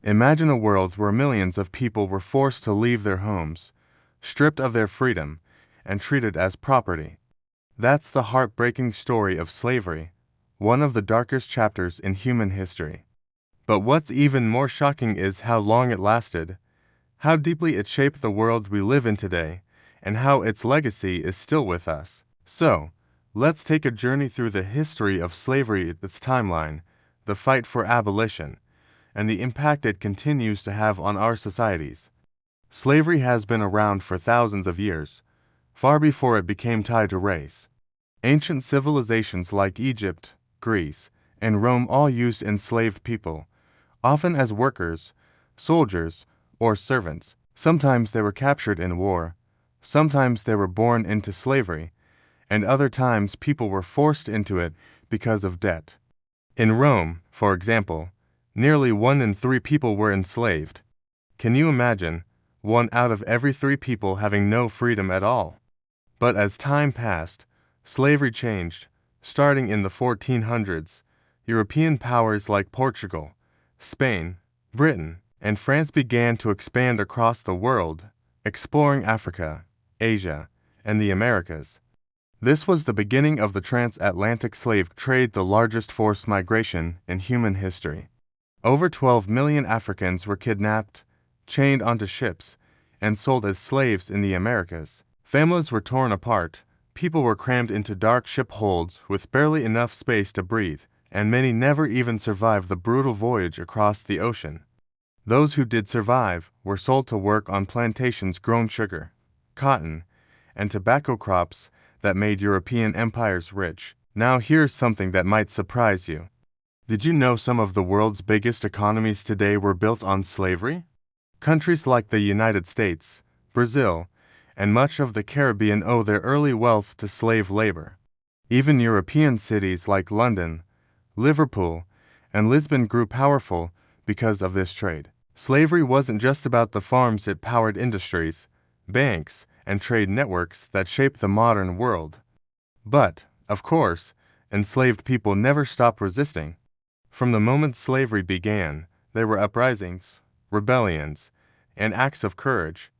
Imagine a world where millions of people were forced to leave their homes, stripped of their freedom, and treated as property. That's the heartbreaking story of slavery, one of the darkest chapters in human history. But what's even more shocking is how long it lasted, how deeply it shaped the world we live in today, and how its legacy is still with us. So, let's take a journey through the history of slavery, its timeline, the fight for abolition, and the impact it continues to have on our societies. Slavery has been around for thousands of years, far before it became tied to race. Ancient civilizations like Egypt, Greece, and Rome all used enslaved people, often as workers, soldiers, or servants. Sometimes they were captured in war, sometimes they were born into slavery, and other times people were forced into it because of debt. In Rome, for example, nearly 1 in 3 people were enslaved. Can you imagine, 1 out of every 3 people having no freedom at all? But as time passed, slavery changed. Starting in the 1400s, European powers like Portugal, Spain, Britain, and France began to expand across the world, exploring Africa, Asia, and the Americas. This was the beginning of the Transatlantic slave trade, the largest forced migration in human history. Over 12 million Africans were kidnapped, chained onto ships, and sold as slaves in the Americas. Families were torn apart, people were crammed into dark ship holds with barely enough space to breathe, and many never even survived the brutal voyage across the ocean. Those who did survive were sold to work on plantations growing sugar, cotton, and tobacco crops that made European empires rich. Now here's something that might surprise you. Did you know some of the world's biggest economies today were built on slavery? Countries like the United States, Brazil, and much of the Caribbean owe their early wealth to slave labor. Even European cities like London, Liverpool, and Lisbon grew powerful because of this trade. Slavery wasn't just about the farms, it powered industries, banks, and trade networks that shaped the modern world. But, of course, enslaved people never stopped resisting. From the moment slavery began, there were uprisings, rebellions, and acts of courage.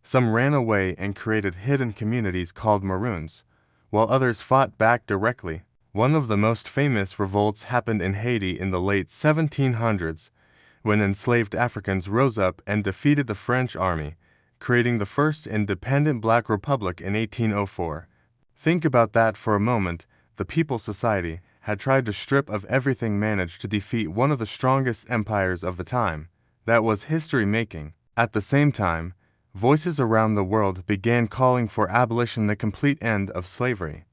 Some ran away and created hidden communities called Maroons, while others fought back directly. One of the most famous revolts happened in Haiti in the late 1700s, when enslaved Africans rose up and defeated the French army, creating the first independent Black Republic in 1804. Think about that for a moment. The People's Society had tried to strip of everything, managed to defeat one of the strongest empires of the time. That was history-making. At the same time, voices around the world began calling for abolition, the complete end of slavery.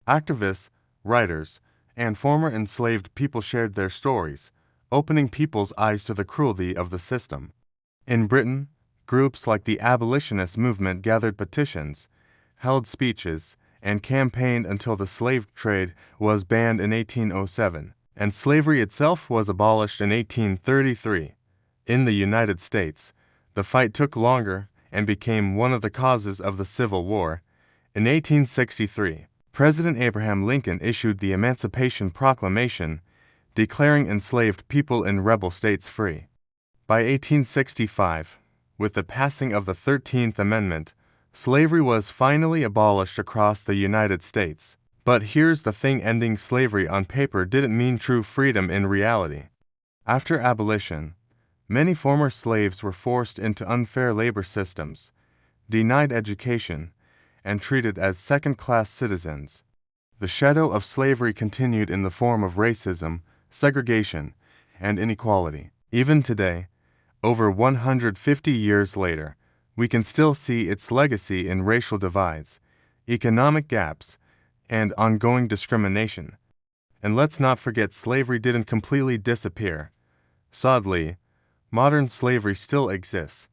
Activists, writers, and former enslaved people shared their stories, opening people's eyes to the cruelty of the system. In Britain, groups like the abolitionist movement gathered petitions, held speeches, and campaigned until the slave trade was banned in 1807, and slavery itself was abolished in 1833. In the United States, the fight took longer and became one of the causes of the Civil War. In 1863, President Abraham Lincoln issued the Emancipation Proclamation, declaring enslaved people in rebel states free. By 1865, with the passing of the 13th Amendment, slavery was finally abolished across the United States. But here's the thing: ending slavery on paper didn't mean true freedom in reality. After abolition, many former slaves were forced into unfair labor systems, denied education, and treated as second-class citizens. The shadow of slavery continued in the form of racism, segregation, and inequality. Even today, over 150 years later, we can still see its legacy in racial divides, economic gaps, and ongoing discrimination. And let's not forget, slavery didn't completely disappear. Sadly, modern slavery still exists.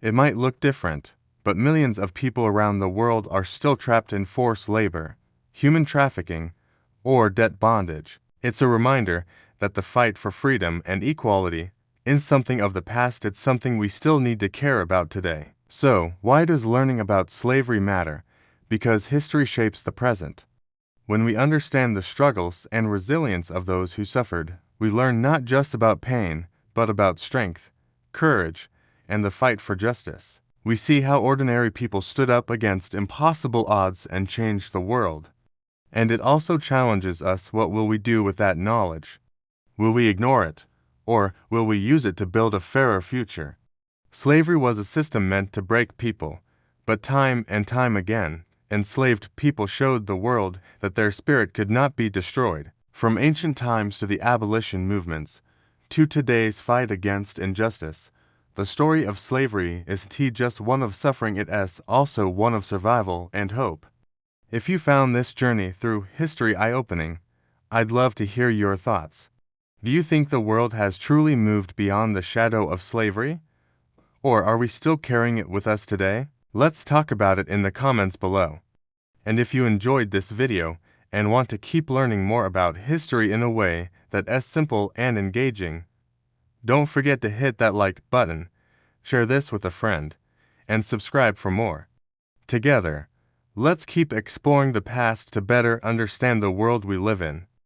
It might look different, but millions of people around the world are still trapped in forced labor, human trafficking, or debt bondage. It's a reminder that the fight for freedom and equality isn't something of the past, it's something we still need to care about today. So, why does learning about slavery matter? Because history shapes the present. When we understand the struggles and resilience of those who suffered, we learn not just about pain, but about strength, courage, and the fight for justice. We see how ordinary people stood up against impossible odds and changed the world. And it also challenges us: what will we do with that knowledge? Will we ignore it, or will we use it to build a fairer future? Slavery was a system meant to break people, but time and time again, enslaved people showed the world that their spirit could not be destroyed. From ancient times to the abolition movements, to today's fight against injustice, the story of slavery is just one of suffering. It is also one of survival and hope. If you found this journey through history eye-opening, I'd love to hear your thoughts. Do you think the world has truly moved beyond the shadow of slavery? Or are we still carrying it with us today? Let's talk about it in the comments below. And if you enjoyed this video and want to keep learning more about history in a way that is simple and engaging, don't forget to hit that like button, share this with a friend, and subscribe for more. Together, let's keep exploring the past to better understand the world we live in.